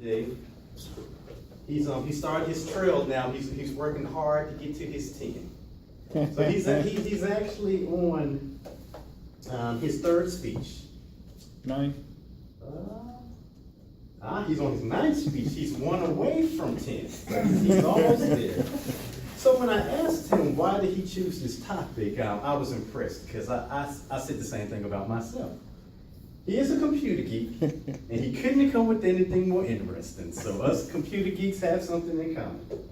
Yeah, he started his trail now. He's working hard to get to his 10. So he's actually on his third speech. 9. He's on his 9th speech. He's 1 away from 10. He's almost there. So when I asked him why did he choose this topic, I was impressed because I said the same thing about myself. He is a computer geek, and he couldn't come with anything more interesting. So us computer geeks have something in common.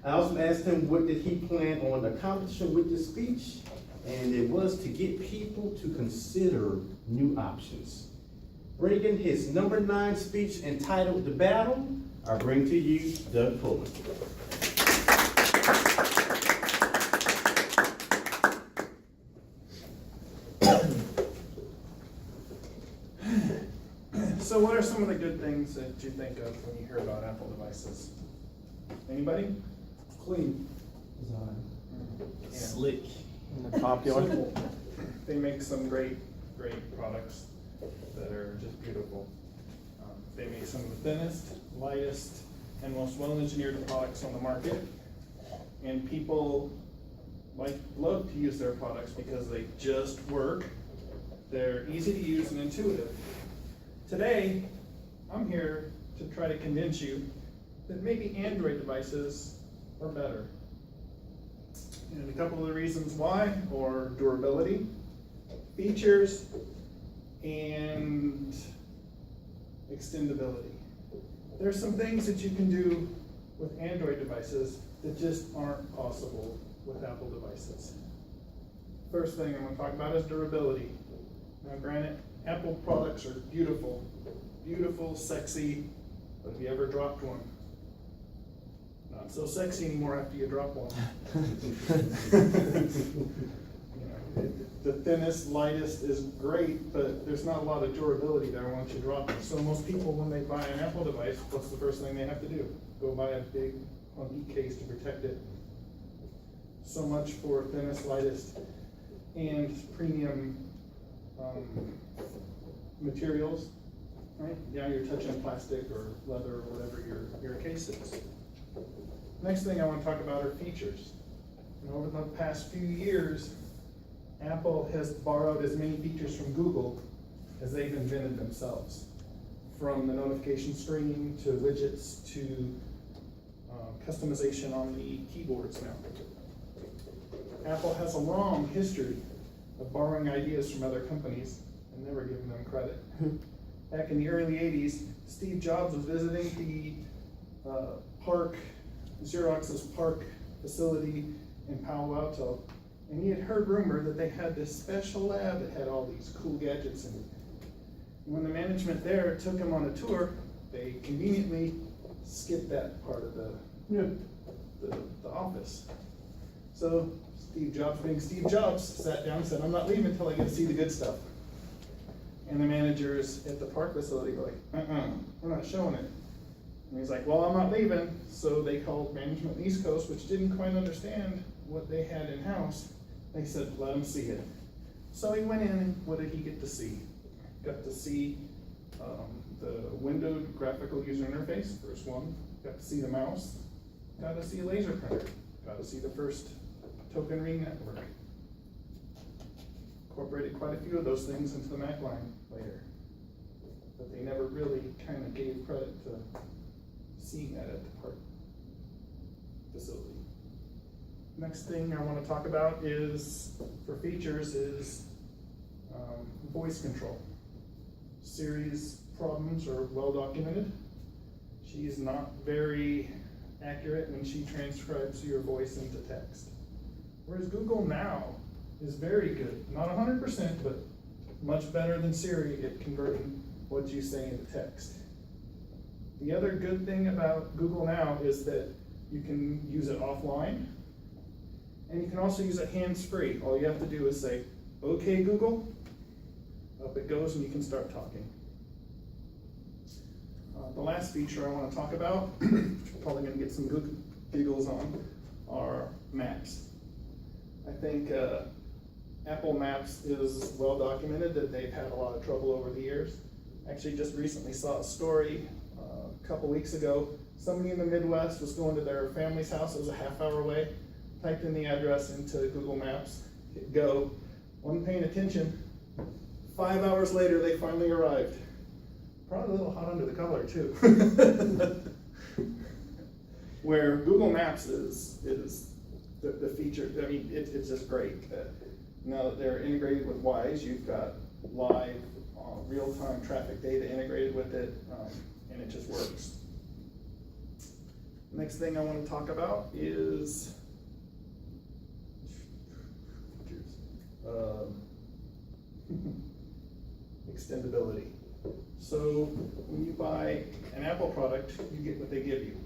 I also asked him what did he plan on accomplishing with this speech, and it was to get people to consider new options. Bringing his number 9 speech entitled The Battle, I bring to you Doug Pullman. So what are some of the good things that you think of when you hear about Apple devices? Anybody? Clean. Yeah. Slick. Popular. They make some great products that are just beautiful. They make some of the thinnest, lightest, and most well-engineered products on the market. And people love to use their products because they just work. They're easy to use and intuitive. Today, I'm here to try to convince you that maybe Android devices are better. And a couple of the reasons why are durability, features, and extendability. There's some things that you can do with Android devices that just aren't possible with Apple devices. First thing I'm going to talk about is durability. Now granted, Apple products are beautiful, sexy, but have you ever dropped one? Not so sexy anymore after you drop one. The thinnest, lightest is great, but there's not a lot of durability there once you drop it. So most people, when they buy an Apple device, what's the first thing they have to do? Go buy a big clunky case to protect it. So much for thinnest, lightest, and premium materials, right? Yeah, you're touching plastic or leather or whatever your case is. Next thing I want to talk about are features. And over the past few years, Apple has borrowed as many features from Google as they've invented themselves. From the notification screen to widgets to customization on the keyboards now. Apple has a long history of borrowing ideas from other companies and never giving them credit. Back in the early 80s, Steve Jobs was visiting the Xerox's Park facility in Palo Alto, and he had heard rumor that they had this special lab that had all these cool gadgets in it. And when the management there took him on a tour, they conveniently skipped that part of the office. So Steve Jobs, being Steve Jobs, sat down and said, "I'm not leaving until I get to see the good stuff." And the managers at the park facility were like, we're not showing it. And he's like, well, I'm not leaving. So they called management on the East Coast, which didn't quite understand what they had in-house. They said, let him see it. So he went in, and what did he get to see? Got to see the windowed graphical user interface, first one. Got to see the mouse. Got to see a laser printer. Got to see the first token ring network. Incorporated quite a few of those things into the Mac line later. But they never really kind of gave credit to seeing that at the park facility. Next thing I want to talk about is, for features, is voice control. Siri's problems are well documented. She's not very accurate when she transcribes your voice into text. Whereas Google Now is very good. Not 100%, but much better than Siri at converting what you say into text. The other good thing about Google Now is that you can use it offline, and you can also use it hands-free. All you have to do is say, okay, Google, up it goes, and you can start talking. The last feature I want to talk about, which we're probably going to get some good giggles on, are maps. I think Apple Maps is well documented that they've had a lot of trouble over the years. Actually, just recently saw a story a couple weeks ago, somebody in the Midwest was going to their family's house, it was a half-hour away, typed in the address into Google Maps, hit go, wasn't paying attention. 5 hours later, they finally arrived. Probably a little hot under the collar too. Where Google Maps is the feature, I mean, it's just great. Now that they're integrated with Wise, you've got live, real-time traffic data integrated with it, and it just works. Next thing I want to talk about is extendability. So when you buy an Apple product, you get what they give you.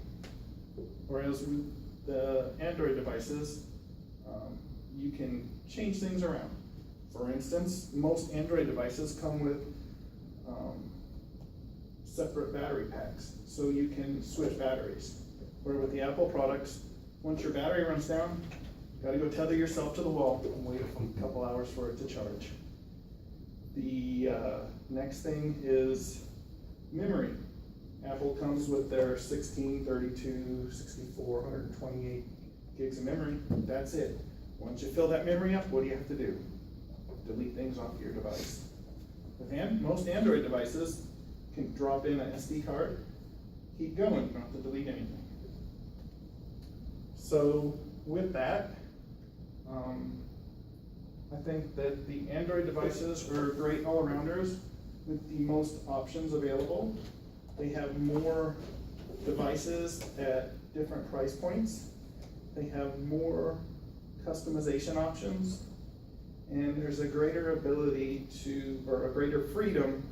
Whereas with the Android devices, you can change things around. For instance, most Android devices come with separate battery packs, so you can switch batteries. Where with the Apple products, once your battery runs down, you gotta go tether yourself to the wall and wait a couple hours for it to charge. The next thing is memory. Apple comes with their 16, 32, 64, 128 gigs of memory. That's it. Once you fill that memory up, what do you have to do? Delete things off your device. With most Android devices can drop in an SD card, keep going, you don't have to delete anything. So with that, I think that the Android devices are great all-arounders with the most options available. They have more devices at different price points. They have more customization options, and there's a greater ability to, or a greater freedom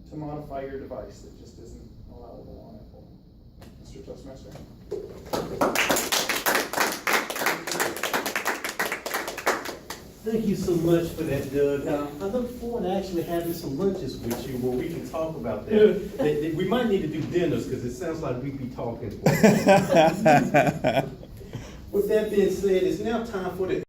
to modify your device that just isn't allowable on Apple. Mr. Toastmaster. Thank you so much for that, Doug. I look forward to actually having some lunches with you where we can talk about that. We might need to do dinners because it sounds like we'd be talking. With that being said, it's now time for the